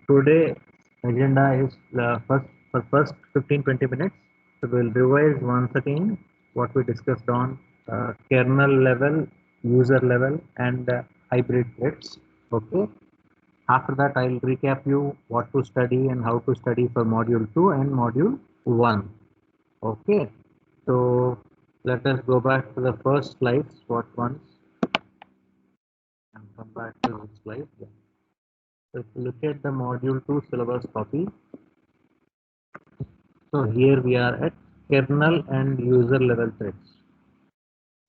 Today agenda is first 15-20 minutes. So we'll revise once again what we discussed on kernel level, user level, and hybrid threads. Okay. After that, I'll recap you what to study and how to study for module 2 and module 1. Okay. So let us go back to the first slides. What once and come back to the slide. Yeah. So if you look at the module 2 syllabus copy, so here we are at kernel and user level threads.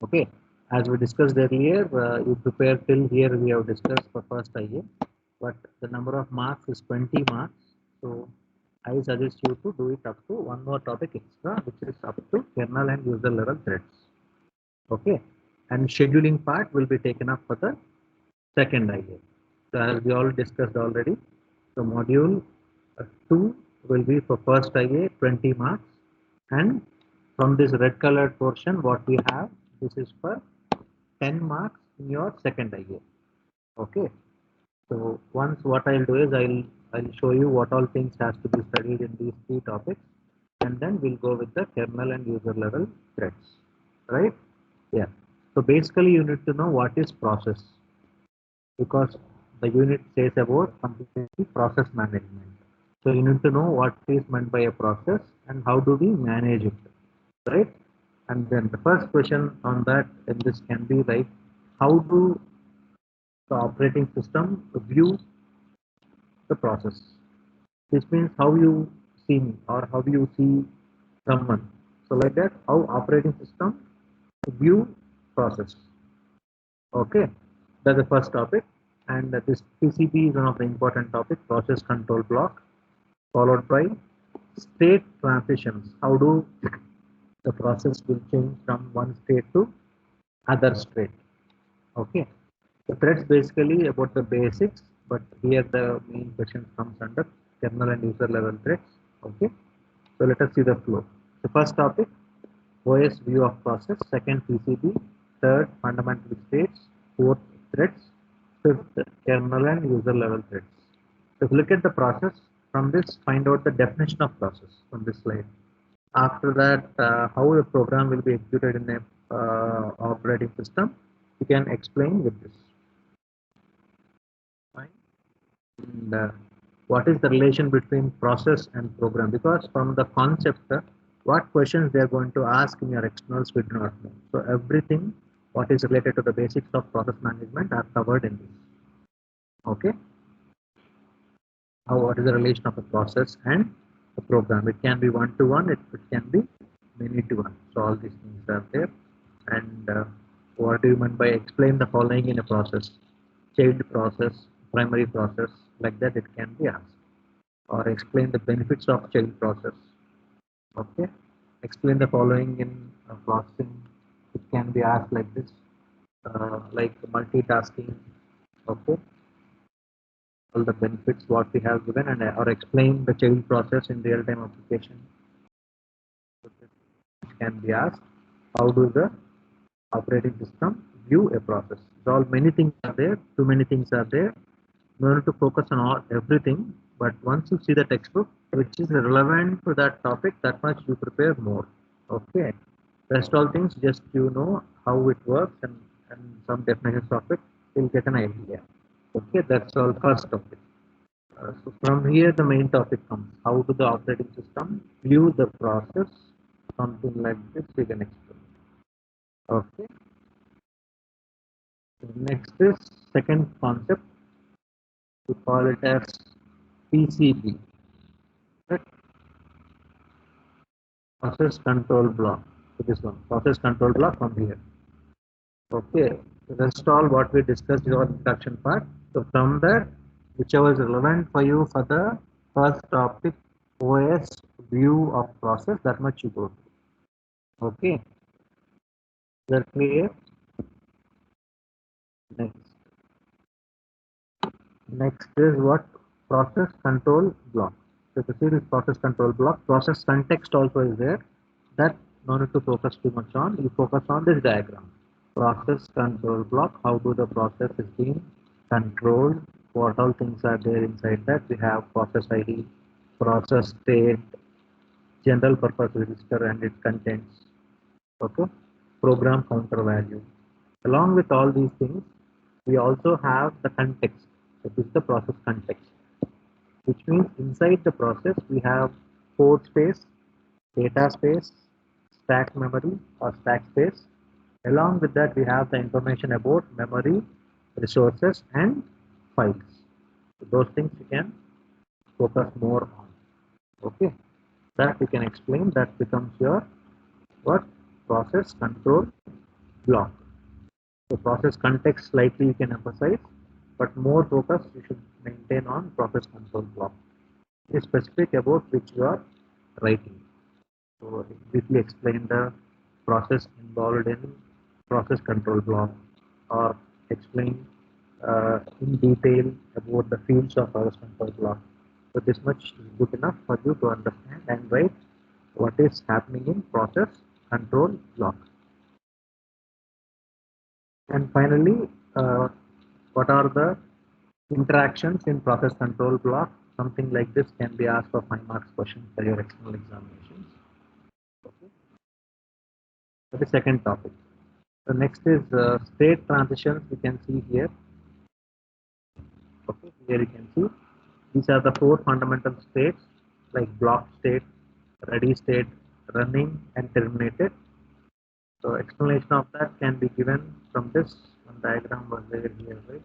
Okay, as we discussed earlier, you prepare till here we have discussed for first IA, but the number of marks is 20 marks. So I suggest you to do it up to one more topic extra, which is up to kernel and user level threads. Okay, and scheduling part will be taken up for the second IA. So as we all discussed already, the module 2 will be for first IA 20 marks, and from this red colored portion what we have, this is for 10 marks in your second IA. Okay, so once what I'll do is I'll show you what all things has to be studied in these three topics, and then we'll go with the kernel and user level threads, right? Yeah, so basically you need to know what is process, because the unit says about completely process management. So you need to know what is meant by a process and how do we manage it, right? And then the first question on that in this can be like, how do the operating system view the process? This means how you see me or how you see someone. So like that, how operating system view process. Okay, that's the first topic. And this PCB is one of the important topics, process control block, followed by state transitions. How do the process will change from one state to other state? Okay, the threads basically about the basics, but here the main question comes under kernel and user level threads. Okay, so let us see the flow. The first topic, OS view of process, second PCB, third fundamental states, fourth threads, fifth kernel and user level threads. So if you look at the process, from this find out the definition of process from this slide. After that, how a program will be executed in a operating system, you can explain with this. Fine. And what is the relation between process and program? Because from the concept, what questions they are going to ask in your externals we do not know. So everything what is related to the basics of process management are covered in this. Okay. How, what is the relation of a process and a program? It can be one to one, it can be many to one. So all these things are there. And what do you mean by explain the following in a process? Child process, primary process, like that it can be asked. Or explain the benefits of child process. Okay. Explain the following in processing. It can be asked like this, like multitasking. Okay. All the benefits what we have given, and or explain the child process in real-time application. It can be asked, how do the operating system view a process? So all many things are there, too many things are there. No need to focus on all everything, but once you see the textbook which is relevant to that topic, that much you prepare more. Okay. Rest all things just you know how it works, and some definitions of it, you'll get an idea. Okay, that's all first topic. So from here the main topic comes. How do the operating system view the process? Something like this we can explain. Okay. Next is second concept. We call it as PCB. Right? Process control block. So this one, process control block from here. Okay. The rest all what we discussed is our introduction part. So from that, whichever is relevant for you for the first topic, OS view of process, that much you go through. Okay. Is that clear? Next. Next is what? Process control block. So the series process control block. Process context also is there. That no need to focus too much on. You focus on this diagram. Process control block. How do the process is being controlled? what all things are there inside that. We have process ID, process state, general purpose register and its contents, okay, program counter value. Along with all these things, we also have the context. So this is the process context, which means inside the process we have code space, data space, stack memory or stack space. Along with that, we have the information about memory, resources, and files. So those things you can focus more on. Okay, that we can explain. That becomes your what process control block. So process context slightly you can emphasize, but more focus you should maintain on process control block. It is specific about which you are writing. So briefly explain the process involved in process control block, or explain in detail about the fields of process control block. So this much is good enough for you to understand and write what is happening in process control block. And finally, what are the interactions in process control block? Something like this can be asked for 5 marks question for your external examinations. Okay. So the second topic. The next is state transitions. You can see here. Okay, here you can see these are the 4 fundamental states like block state, ready state, running, and terminated. So explanation of that can be given from this one diagram was there here, right?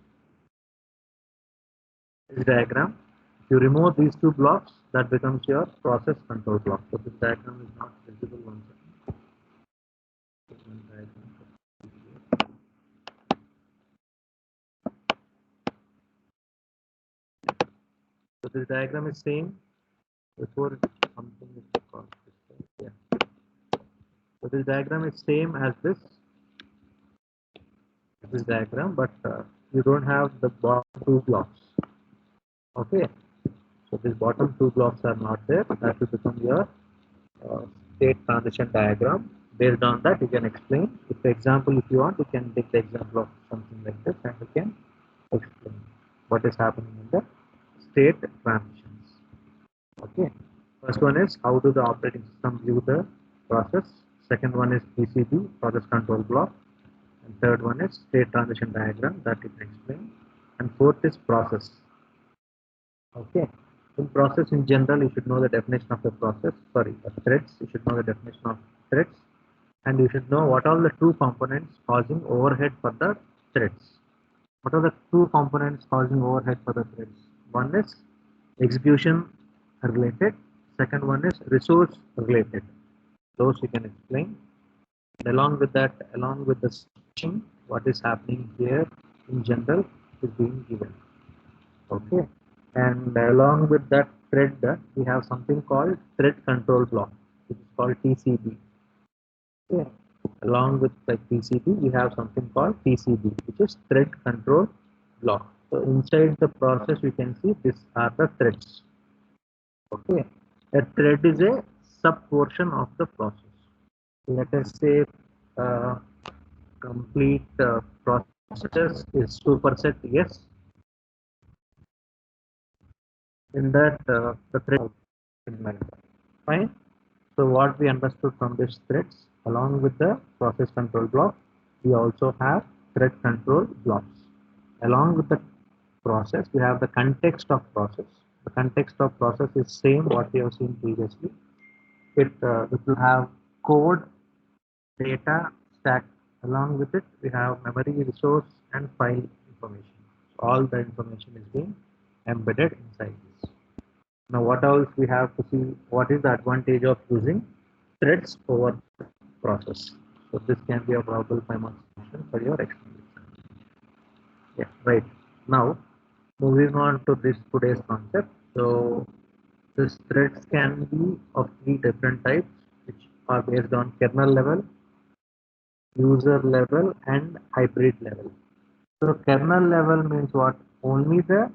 This diagram. If you remove these 2 blocks, that becomes your process control block. So this diagram is not visible one second. So this diagram is same before something is called this. Yeah. So this diagram is same as this diagram, but you don't have the bottom 2 blocks. Okay. So these bottom 2 blocks are not there. That will become your state transition diagram. Based on that, you can explain. If for example, if you want, you can take the example of something like this, and you can explain what is happening in the state transitions. Okay. First one is how do the operating system view the process. Second one is PCB, process control block. And third one is state transition diagram that you can explain. And fourth is process. Okay. In process in general, you should know the definition of the process. Sorry, threads. You should know the definition of threads, and you should know what are the two components causing overhead for the threads. What are the two components causing overhead for the threads? One is execution related. Second one is resource related. Those you can explain. And along with that, along with the switching, what is happening here in general is being given. Okay. And along with that thread, we have something called thread control block, which is called TCB. Okay. Along with the TCB, we have something called TCB, which is thread control block. So inside the process, we can see these are the threads. Okay. A thread is a sub portion of the process. Let us say complete process is superset yes. In that the thread fine. So what we understood from these threads, along with the process control block, we also have thread control blocks. Along with the process, we have the context of process. The context of process is same what we have seen previously. It will have code, data, stack. Along with it, we have memory, resource, and file information. All the information is being embedded inside this. Now, what else we have to see? What is the advantage of using threads over process? So this can be a probable 5 marks question for your explanation. Yeah, right. Now, moving on to this today's concept. So, these threads can be of 3 different types, which are based on kernel level, user level, and hybrid level. So, kernel level means what? Only the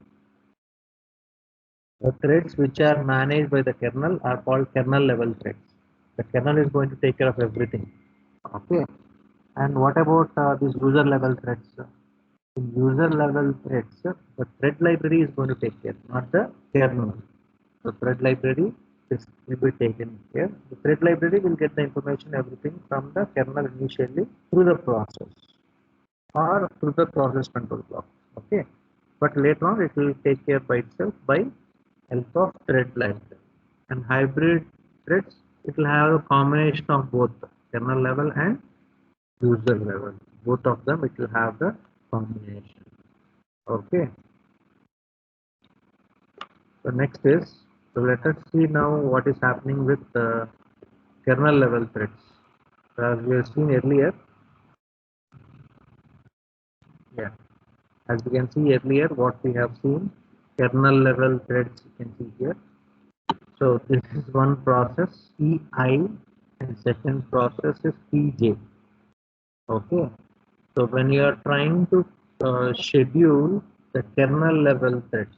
threads which are managed by the kernel are called kernel level threads. The kernel is going to take care of everything. Okay. And what about these user level threads? In user level threads, the thread library is going to take care, not the kernel. The thread library is will be taken care. The thread library will get the information, everything from the kernel initially through the process or through the process control block. Okay, but later on it will take care by itself by help of thread library. And hybrid threads, it will have a combination of both kernel level and user level. Both of them, it will have the combination. Okay. So next is, so let us see now what is happening with the kernel level threads. As we have seen earlier, yeah, as we can see earlier, what we have seen, kernel level threads you can see here. So this is one process, Pi, and second process is Pj. Okay. So when you are trying to schedule the kernel level threads,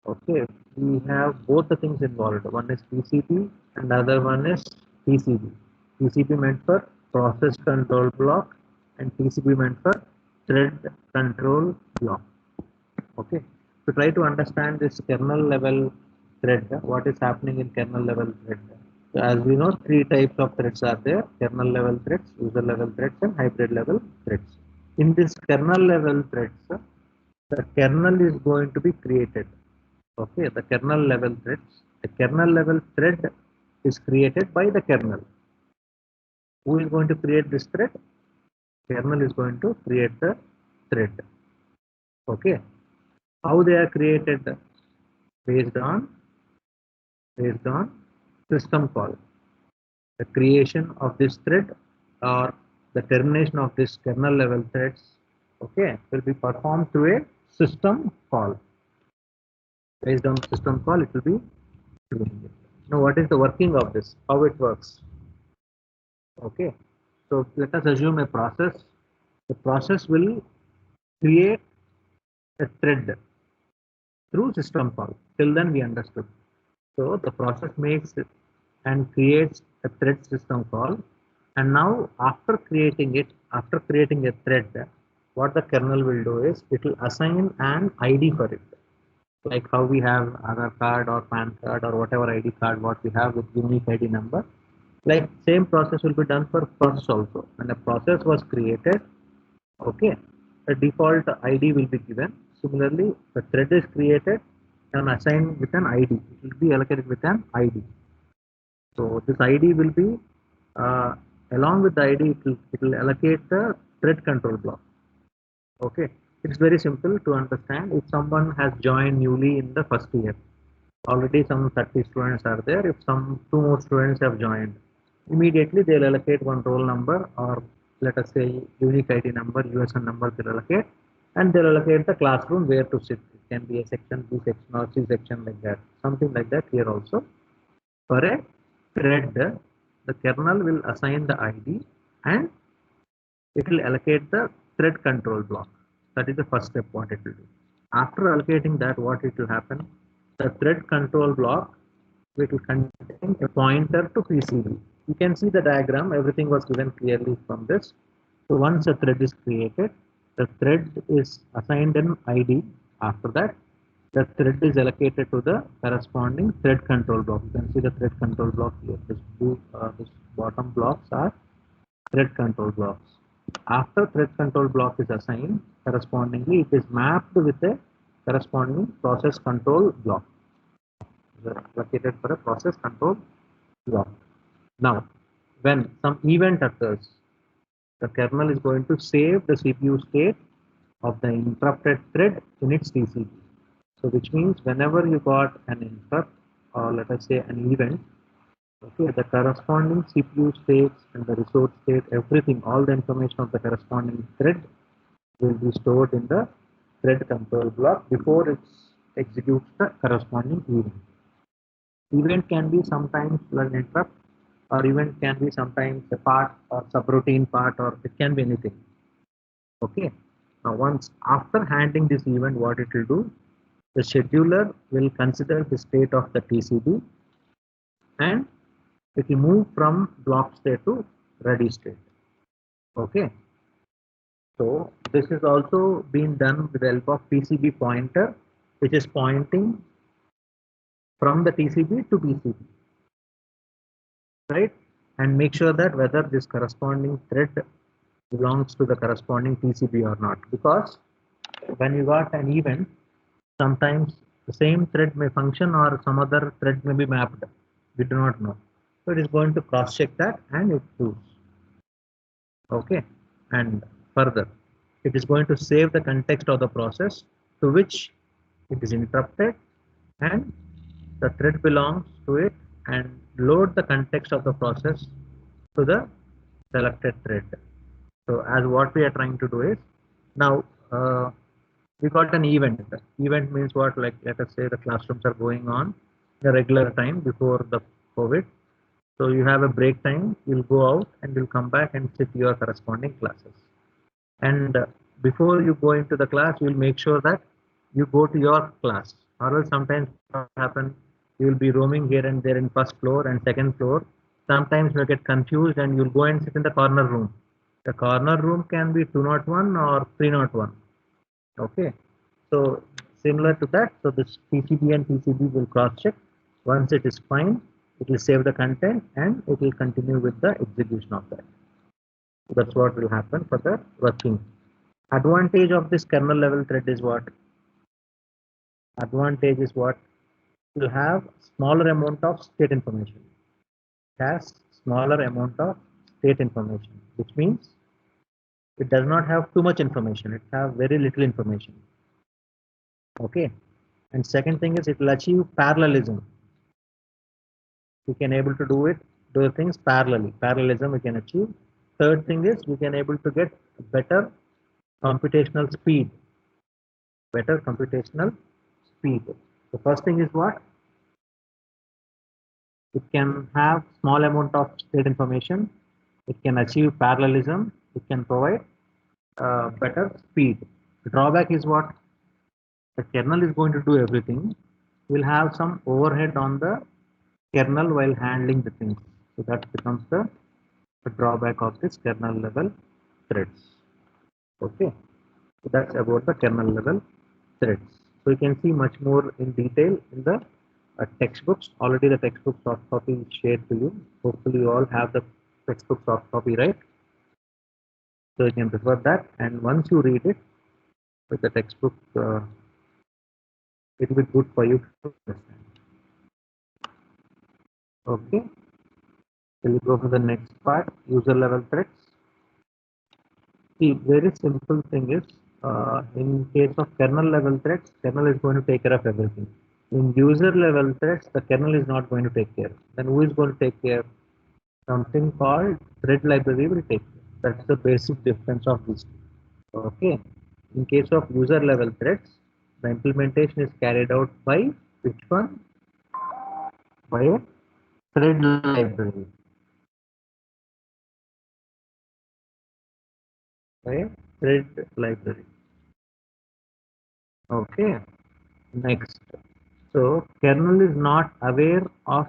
okay, we have both the things involved. One is TCP and the other one is TCB. TCP meant for process control block and TCP meant for thread control block. Okay, so try to understand this kernel level thread, what is happening in kernel level thread. So as we know, three types of threads are there: kernel level threads, user level threads, and hybrid level threads. In this kernel level threads, the kernel is going to be created. Okay, the kernel level threads. The kernel level thread is created by the kernel. Who is going to create this thread? Kernel is going to create the thread. Okay, how they are created? Based on system call. The creation of this thread or the termination of this kernel level threads, okay, will be performed through a system call. Based on system call, it will be doing it. Now, what is the working of this? How it works? Okay, so let us assume a process. The process will create a thread through system call. Till then, we understood. So the process makes it and creates a thread system call. And now after creating a thread, what the kernel will do is it will assign an ID for it. Like how we have Aadhaar card or PAN card or whatever ID card what we have with unique ID number. Like same process will be done for process also. When a process was created, okay, a default ID will be given. Similarly, the thread is created and assigned with an ID. It will be allocated with an ID. So this ID will be along with the ID, it will allocate the thread control block. Okay, it's very simple to understand. If someone has joined newly in the first year, already some 30 students are there. If some two more students have joined, immediately they'll allocate one roll number or let us say unique ID number, USN number they'll allocate, and they'll allocate the classroom where to sit. It can be a section, B section, or C section like that. Something like that here also. For a thread, the kernel will assign the ID and it will allocate the thread control block. That is the first step what it will do. After allocating that, what it will happen? The thread control block it will contain a pointer to PCB. You can see the diagram, everything was given clearly from this. So once a thread is created, the thread is assigned an ID. After that, the thread is allocated to the corresponding thread control block. You can see the thread control block here. This bottom blocks are thread control blocks. After thread control block is assigned, correspondingly it is mapped with a corresponding process control block. Allocated for a process control block. Now, when some event occurs, the kernel is going to save the CPU state of the interrupted thread in its TCP. So which means whenever you got an interrupt or let us say an event, okay, the corresponding CPU states and the resource state, everything, all the information of the corresponding thread will be stored in the thread control block before it executes the corresponding event. Event can be sometimes an interrupt or event can be sometimes a part or subroutine part or it can be anything. Okay. Now once after handling this event, what it will do, the scheduler will consider the state of the TCP and it will move from block state to ready state. Okay. So this is also being done with the help of PCB pointer, which is pointing from the TCB to PCB, right? And make sure that whether this corresponding thread belongs to the corresponding TCB or not. Because when you got an event, sometimes the same thread may function or some other thread may be mapped. We do not know. So it is going to cross check that and it proves. Okay. And further, it is going to save the context of the process to which it is interrupted, and the thread belongs to it, and load the context of the process to the selected thread. So as what we are trying to do is now we got an event. Event means what? Like let us say the classrooms are going on the regular time before the COVID. So you have a break time. You'll go out and you'll come back and sit your corresponding classes. And before you go into the class, you'll make sure that you go to your class. Or else sometimes what happen, you will be roaming here and there in first floor and second floor. Sometimes you get confused and you'll go and sit in the corner room. The corner room can be 201 or 301. Okay. So similar to that, so this PCB and PCB will cross check. Once it is fine, it will save the content and it will continue with the execution of that. So that's what will happen for the working. Advantage of this kernel level thread is what? Advantage is what? You have smaller amount of state information. It has smaller amount of state information, which means it does not have too much information. It has very little information. Okay. And second thing is it will achieve parallelism. We can able to do things parallelly. Parallelism we can achieve. Third thing is we can able to get better computational speed. Better computational speed. The first thing is what? It can have small amount of state information. It can achieve parallelism. It can provide better speed. The drawback is what? The kernel is going to do everything. We'll have some overhead on the kernel while handling the things. So that becomes the drawback of this kernel level threads. Okay, so that's about the kernel level threads. So you can see much more in detail in the textbooks. Already the textbook soft copy is shared to you. Hopefully you all have the textbook soft copy, right? So you can refer that, and once you read it with the textbook, it will be good for you to understand. Okay, we'll go for the next part, user level threads. See, very simple thing is, in case of kernel level threads, kernel is going to take care of everything. In user level threads, the kernel is not going to take care. Then who is going to take care? Something called thread library will take care. That's the basic difference of these two. Okay. In case of user level threads, the implementation is carried out by which one? By a thread library. By a thread library. Okay. Next. So kernel is not aware of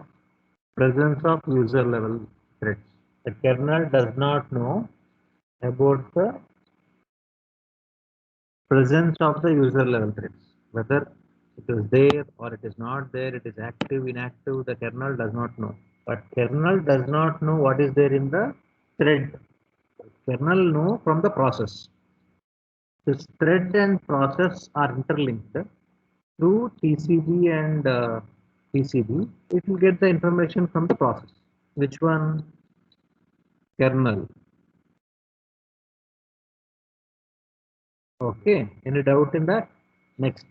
presence of user level threads. The kernel does not know about the presence of the user level threads, whether it is there or it is not there, it is active, inactive, the kernel does not know. But kernel does not know what is there in the thread. Kernel know from the process. This thread and process are interlinked through TCB and PCB. It will get the information from the process. Which one? Kernel. Okay, any doubt in that? Next,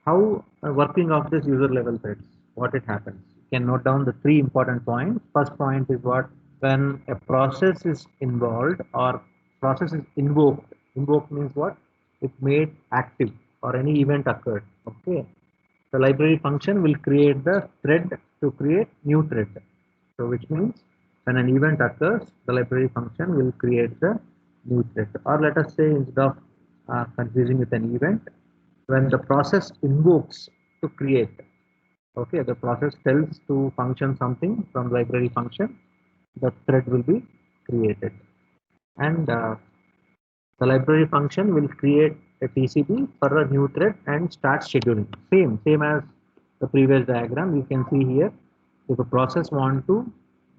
how working of this user level threads, what it happens. You can note down the three important points. First point is what? When a process is involved or process is invoked. Invoked means what? It made active or any event occurred. Okay. The library function will create the thread to create new thread. So which means when an event occurs, the library function will create the new thread. Or let us say instead of confusing with an event, when the process invokes to create, okay, the process tells to function something from library function, the thread will be created. And The library function will create a TCP for a new thread and start scheduling. Same as the previous diagram. You can see here, if the process want to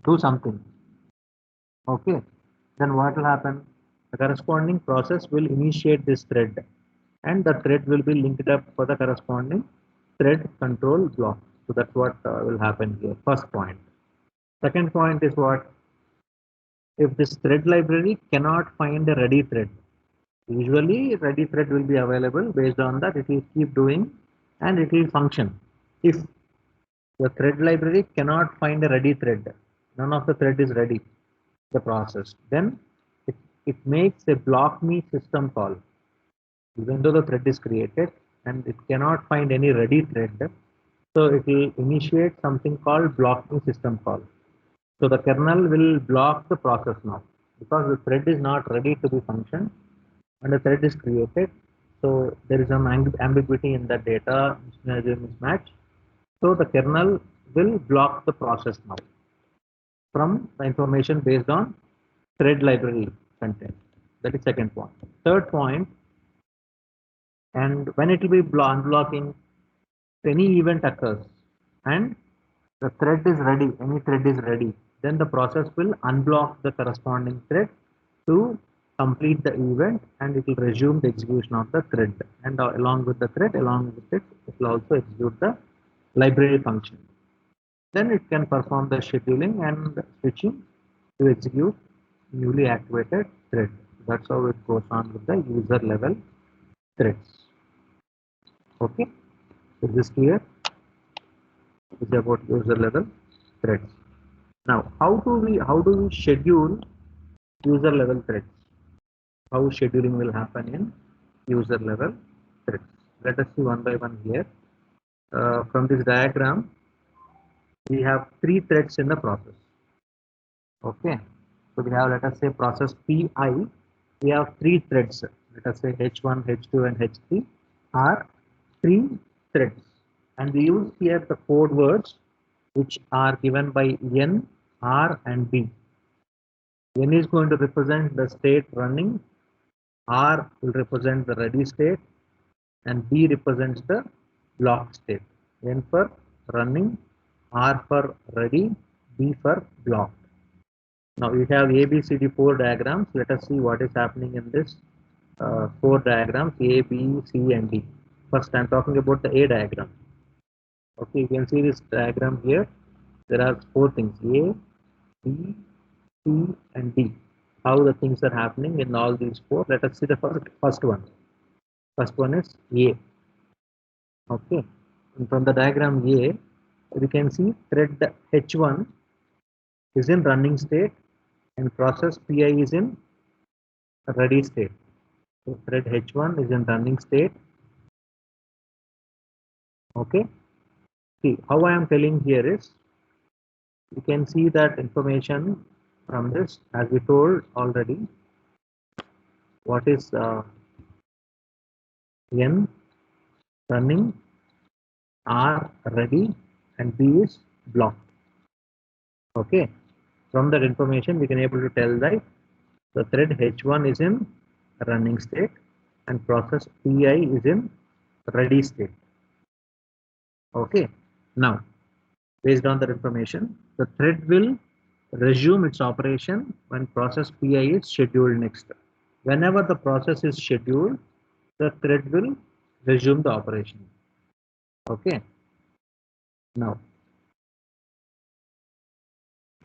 do something, okay, then what will happen? The corresponding process will initiate this thread, and the thread will be linked up for the corresponding thread control block. So that's what will happen here. First point. Second point is what? If this thread library cannot find a ready thread, usually ready thread will be available. Based on that, it will keep doing and it will function. If the thread library cannot find a ready thread, none of the thread is ready, the process, then it makes a block me system call. Even though the thread is created and it cannot find any ready thread, so it will initiate something called blocking system call. So the kernel will block the process now because the thread is not ready to be functioned and the thread is created. So there is some ambiguity in the data mismatch. So the kernel will block the process now from the information based on thread library content. That is second point. Third point, and when it will be unblocking, any event occurs and the thread is ready, any thread is ready, then the process will unblock the corresponding thread to complete the event and it will resume the execution of the thread, and along with the thread, along with it will also execute the library function. Then it can perform the scheduling and switching to execute newly activated thread. That's how it goes on with the user level threads. Okay, is this clear? This is about user level threads. Now, how do we schedule user level threads? How scheduling will happen in user level threads? Let us see one by one here. From this diagram, we have 3 threads in the process. Okay, so we have, let us say, process Pi. We have 3 threads. Let us say H1, H2, and H3 are 3 threads, and we use here the code words which are given by N, R, and B. N is going to represent the state running, R will represent the ready state, and B represents the block state. N for running, R for ready, B for block. Now we have ABCD 4 diagrams. Let us see what is happening in this 4 diagrams, A, B, C, and D. First, I'm talking about the A diagram. Okay, you can see this diagram here. There are 4 things: A, B, C, and D. How the things are happening in all these 4. Let us see the first one. First one is A. Okay, and from the diagram A, we can see thread H1 is in running state and process Pi is in ready state. So thread H1 is in running state. Okay, see how I am telling here is, you can see that information from this, as we told already, what is N running, R ready, and B is blocked. Okay, from that information we can able to tell that the thread H1 is in running state and process Pi is in ready state. Okay, now based on that information, the thread will resume its operation when process Pi is scheduled next. Whenever the process is scheduled, the thread will resume the operation. Okay, now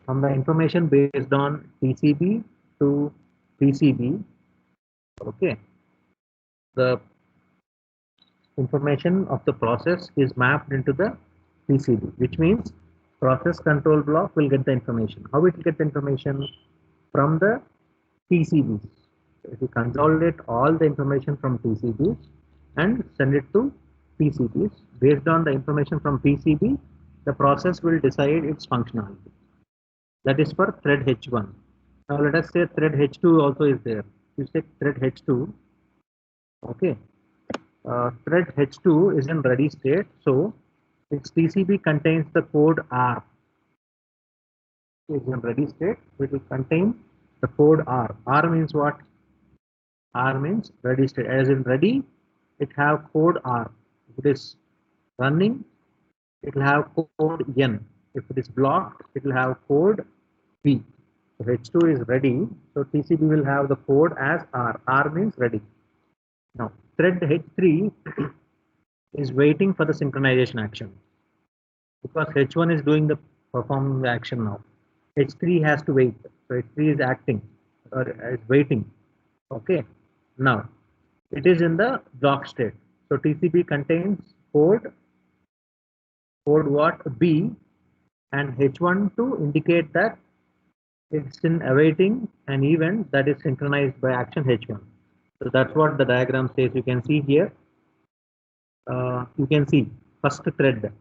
from the information based on TCP to PCB, okay, the information of the process is mapped into the PCB, which means process control block will get the information. How it will get the information? From the PCBs. If you consolidate all the information from PCBs and send it to PCBs, based on the information from PCB, the process will decide its functionality. That is for thread H1. Now let us say thread H2 also is there. You say thread H2, okay. Thread H2 is in ready state, so its TCB contains the code R. It is in ready state, it will contain the code R. R means what? R means ready state. As in ready, it have code R. If it is running, it will have code N. If it is blocked, it will have code P. So H2 is ready. So TCP will have the code as R. R means ready. Now thread H3 is waiting for the synchronization action because H1 is doing the performing the action now. H3 has to wait. So H3 is acting or is waiting. Okay. Now it is in the block state. So TCP contains code what B and H1 to indicate that it's in awaiting an event that is synchronized by action H1. So that's what the diagram says. You can see here. You can see first thread.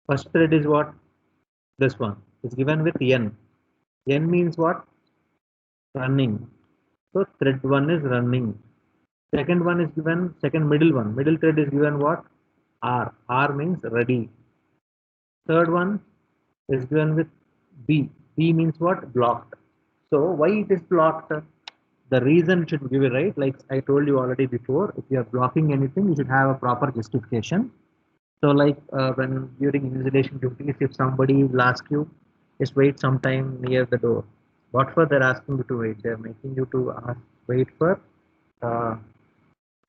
First thread is what? This one. It's given with N. N means what? Running. So thread 1 is running. Second one is given, second middle one. Middle thread is given what? R. R means ready. Third one is given with B. B means what? Blocked. So why it is blocked? The reason should give it right. Like I told you already before, if you are blocking anything, you should have a proper justification. So like when during installation duties, if somebody will ask you, just wait some time near the door. What for they're asking you to wait? They're making you to wait for uh,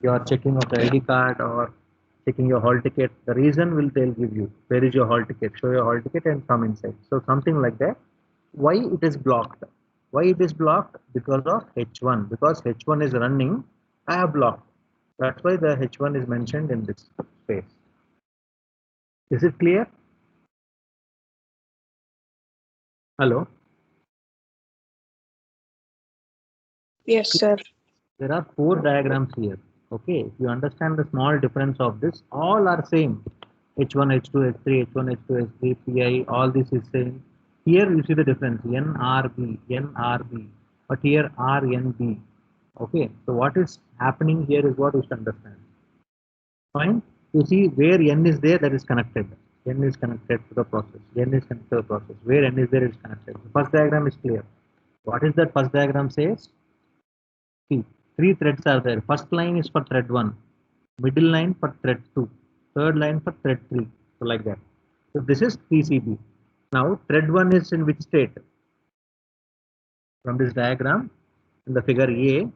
your checking of the ID card or checking your hall ticket. The reason will they'll give you. Where is your hall ticket? Show your hall ticket and come inside. So something like that. Why it is blocked? Why it is blocked? Because of H1. Because H1 is running, I have blocked. That's why the H1 is mentioned in this space. Is it clear? Hello? Yes, sir. There are 4 diagrams here. Okay, if you understand the small difference of this, all are same. H1, H2, H3, H1, H2, H3, PI, all this is same. Here you see the difference, NRB, NRB, but here RNB. Okay, so what is happening here is what you should understand. Fine. You see where N is there, that is connected. N is connected to the process. N is connected to the process. Where N is there, it is connected. The first diagram is clear. What is that first diagram says? See, 3 threads are there. First line is for thread 1, middle line for thread 2, third line for thread 3. So like that. So this is TCP. Now thread 1 is in which state? From this diagram, in the figure A,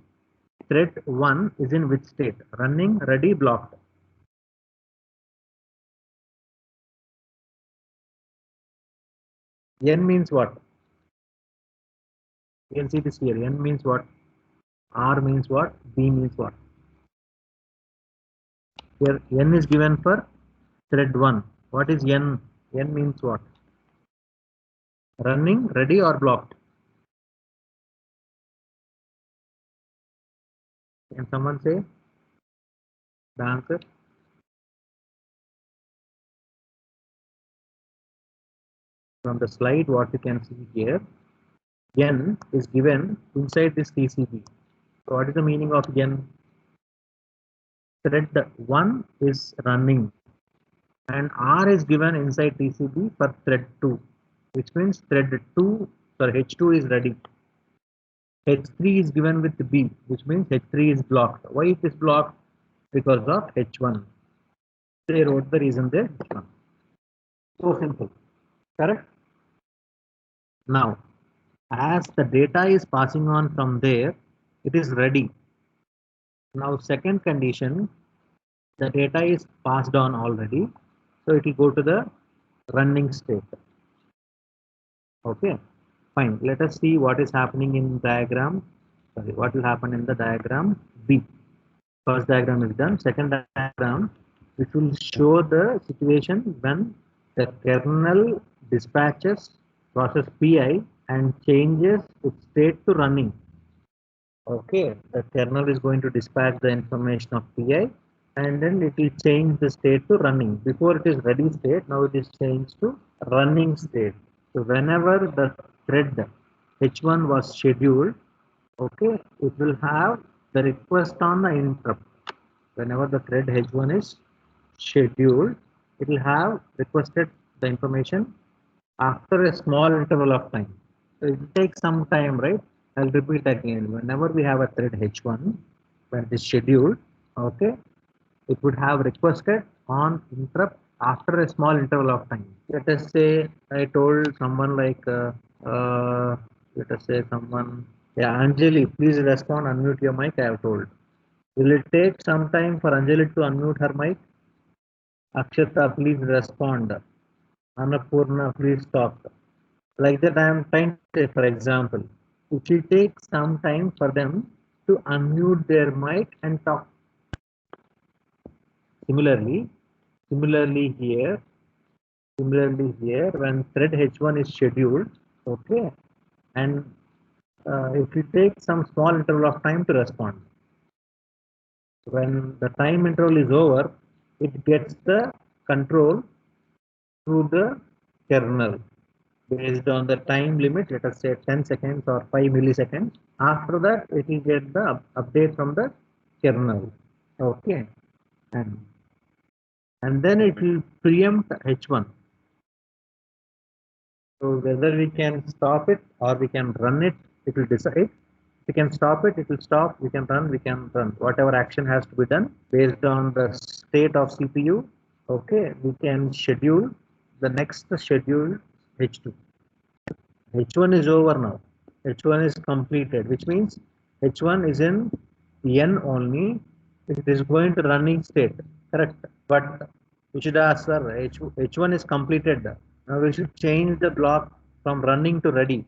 thread 1 is in which state? Running, ready, blocked. N means what? You can see this here. N means what? R means what? B means what? Here N is given for thread 1. What is N? N means what? Running, ready or blocked? Can someone say the answer? From the slide, what you can see here, N is given inside this TCP. So what is the meaning of N? Thread 1 is running and R is given inside TCP for thread 2, which means thread 2, sorry, H2 is ready. H3 is given with B, which means H3 is blocked. Why it is blocked? Because of H1. They wrote the reason there, H1. So simple, correct? Now, as the data is passing on from there, it is ready. Now, second condition, the data is passed on already, so it will go to the running state. Okay, fine. Let us see what is happening in diagram. Sorry, what will happen in the diagram B. First diagram is done. Second diagram, which will show the situation when the kernel dispatches process PI and changes its state to running. Okay, the kernel is going to dispatch the information of PI and then it will change the state to running. Before it is ready state, now it is changed to running state. So whenever the thread H1 was scheduled, okay, it will have the request on the interrupt. Whenever the thread H1 is scheduled, it will have requested the information after a small interval of time. So it will take some time, right? I'll repeat again. Whenever we have a thread H1, when it is scheduled, okay, it would have requested on interrupt after a small interval of time. Let us say I told someone like, let us say someone, yeah, Anjali, please respond, unmute your mic, I have told. Will it take some time for Anjali to unmute her mic? Akshata, please respond. Annapurna, please talk. Like that, I am trying to say, for example, it will take some time for them to unmute their mic and talk. Similarly, similarly here, when thread H1 is scheduled, okay, and it will take some small interval of time to respond. When the time interval is over, it gets the control through the kernel based on the time limit, let us say 10 seconds or 5 milliseconds. After that, it will get the update from the kernel. Okay, and then it will preempt H1. So whether we can stop it or we can run it, it will decide. We can stop it, it will stop. We can run, we can run. Whatever action has to be done based on the state of CPU. Okay, we can schedule the next schedule H2. H1 is over now. H1 is completed, which means H1 is in N only. It is going to running state, correct? But we should ask, sir, H1 is completed. Now we should change the block from running to ready.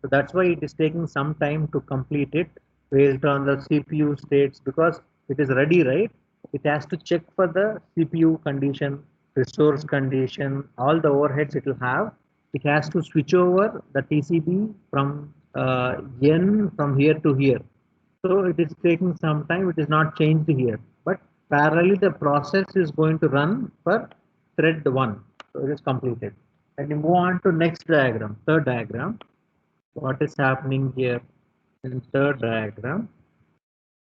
So that's why it is taking some time to complete it based on the CPU states, because it is ready, right? It has to check for the CPU condition, resource condition, all the overheads it will have. It has to switch over the TCB from N from here to here. So it is taking some time. It is not changed here, but parallelly the process is going to run for thread 1. So it is completed. And you move on to next diagram, third diagram. What is happening here in third diagram?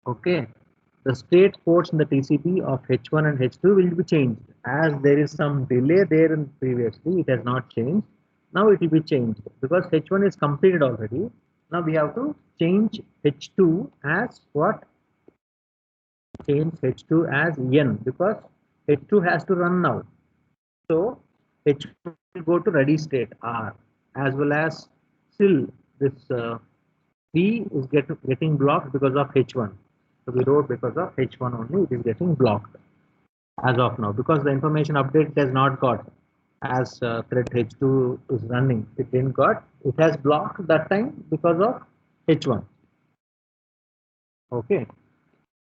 Okay, the state ports in the TCP of H1 and H2 will be changed. As there is some delay there in previously, it has not changed. Now it will be changed because H1 is completed already. Now we have to change H2 as what? Change H2 as N, because H2 has to run now. So H2 will go to ready state R, as well as still this B is getting blocked because of H1. So we wrote because of H1 only, it is getting blocked as of now, because the information update has not got, as thread H2 is running, it didn't got, it has blocked that time because of H1. Okay,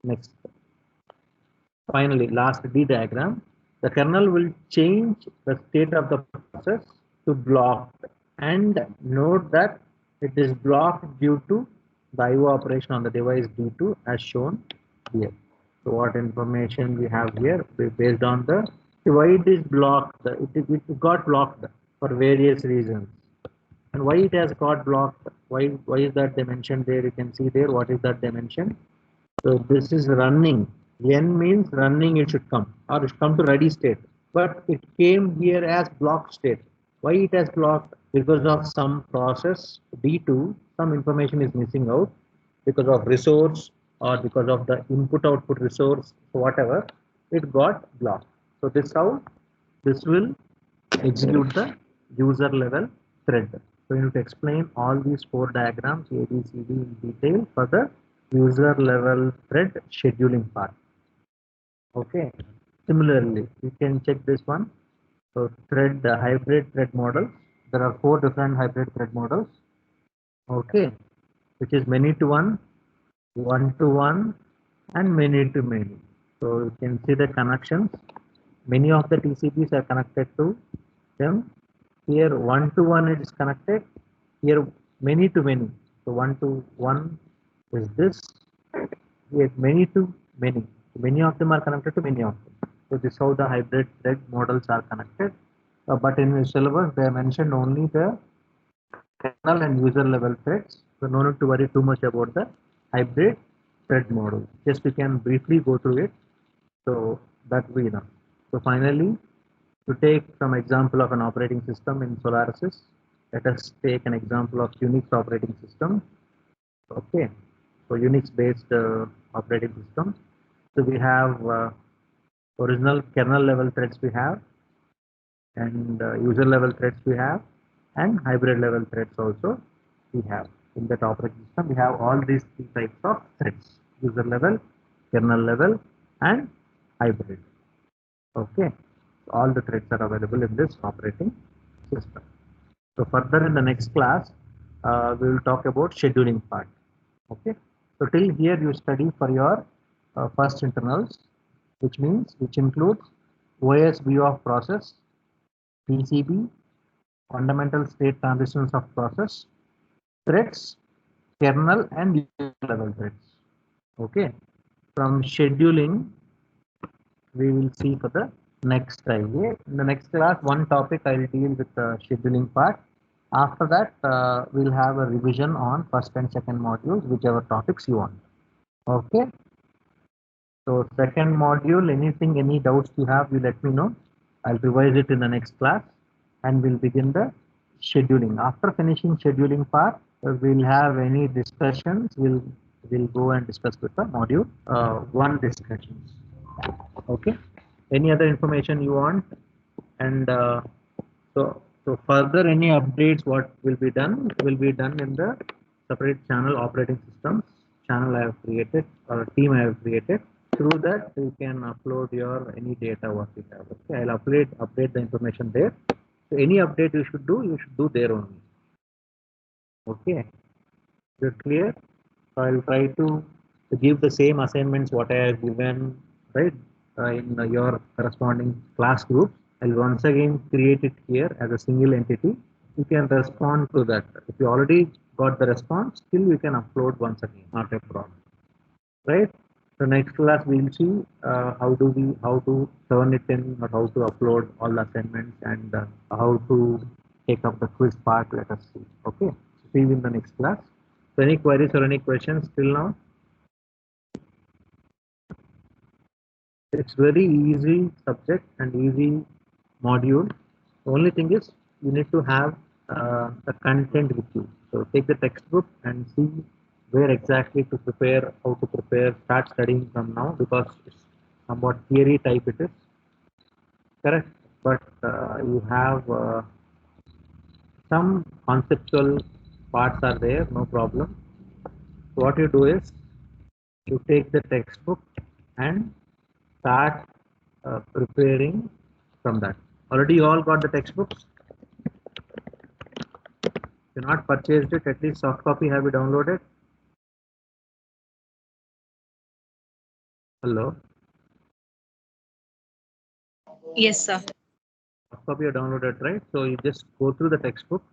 next. Finally, last D diagram, the kernel will change the state of the process to blocked, and note that it is blocked due to the IO operation on the device D2 as shown here. So what information we have here based on the why it is blocked, it got blocked for various reasons. And why it has got blocked, why is that they mentioned there? You can see there what is that they mentioned. So this is running. N means running, it should come, or it should come to ready state. But it came here as blocked state. Why it has blocked? Because of some process D2, some information is missing out because of resource or because of the input output resource, whatever, it got blocked. So this how this will execute the user level thread. So you need to explain all these 4 diagrams A, B, C, D in detail for the user level thread scheduling part. Okay. Similarly, you can check this one. So thread hybrid thread model. There are 4 different hybrid thread models. Okay, which is many to one, one to one, and many to many. So you can see the connections. Many of the TCPs are connected to them. Here one to one it is connected. Here many to many. So one to one is this. Here many to many. Many of them are connected to many of them. So this is how the hybrid thread models are connected. But in the syllabus they mentioned only the kernel and user level threads. So no need to worry too much about the hybrid thread model. Just we can briefly go through it. So that we know. So finally, to take some example of an operating system in Solarisys, let us take an example of Unix operating system. Okay, so Unix based operating system. So we have original kernel level threads we have, and user level threads we have, and hybrid level threads also we have. In that operating system, we have all these three types of threads: user level, kernel level, and hybrid. Okay, all the threads are available in this operating system. So further in the next class, we will talk about scheduling part. Okay, so till here you study for your first internals, which includes OS view of process, PCB, fundamental state transitions of process, threads, kernel, and user level threads. Okay, from scheduling we will see for the next time. In the next class, one topic I will deal with the scheduling part. After that, we'll have a revision on first and second modules, whichever topics you want. Okay. So second module, any doubts you have, you let me know. I'll revise it in the next class, and we'll begin the scheduling. After finishing scheduling part, we'll have any discussions. We'll go and discuss with the module one discussions. Okay. Any other information you want? And so further any updates what will be done in the separate channel operating systems channel I have created or team I have created. Through that you can upload your any data what you have. Okay, I'll update the information there. So any update you should do there only. Okay, is it clear? So I'll try to give the same assignments what I have given, right, in your corresponding class group. I'll once again create it here as a single entity. You can respond to that. If you already got the response, still you can upload once again, not a problem, right? So next class we'll see how to turn it in or how to upload all the assignments and how to take up the quiz part. Let us see. Okay, see you in the next class. So any queries or any questions till now? It's very easy subject and easy module. The only thing is you need to have the content with you. So take the textbook and see where exactly to prepare, how to prepare, start studying from now because it's somewhat theory type it is. Correct? But you have some conceptual parts are there, no problem. So what you do is you take the textbook and start preparing from that. Already you all got the textbooks? If you not purchased it, at least soft copy have you downloaded? Hello? Yes, sir. Soft copy you downloaded, right? So you just go through the textbook.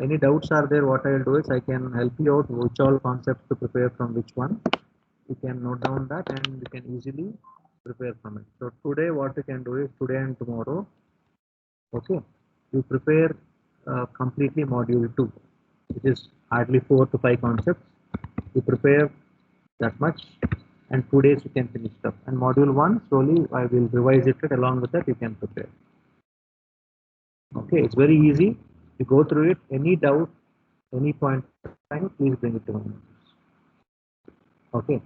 Any doubts are there, what I'll do is I can help you out which all concepts to prepare from which one. You can note down that and you can easily prepare from it. So today what you can do is today and tomorrow, okay, you prepare completely module 2, which is hardly 4 to 5 concepts. You prepare that much and 2 days you can finish stuff. And module 1 slowly I will revise it along with that you can prepare. Okay, it's very easy. You go through it. Any doubt, any point of time, please bring it to me. Okay.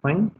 Fine.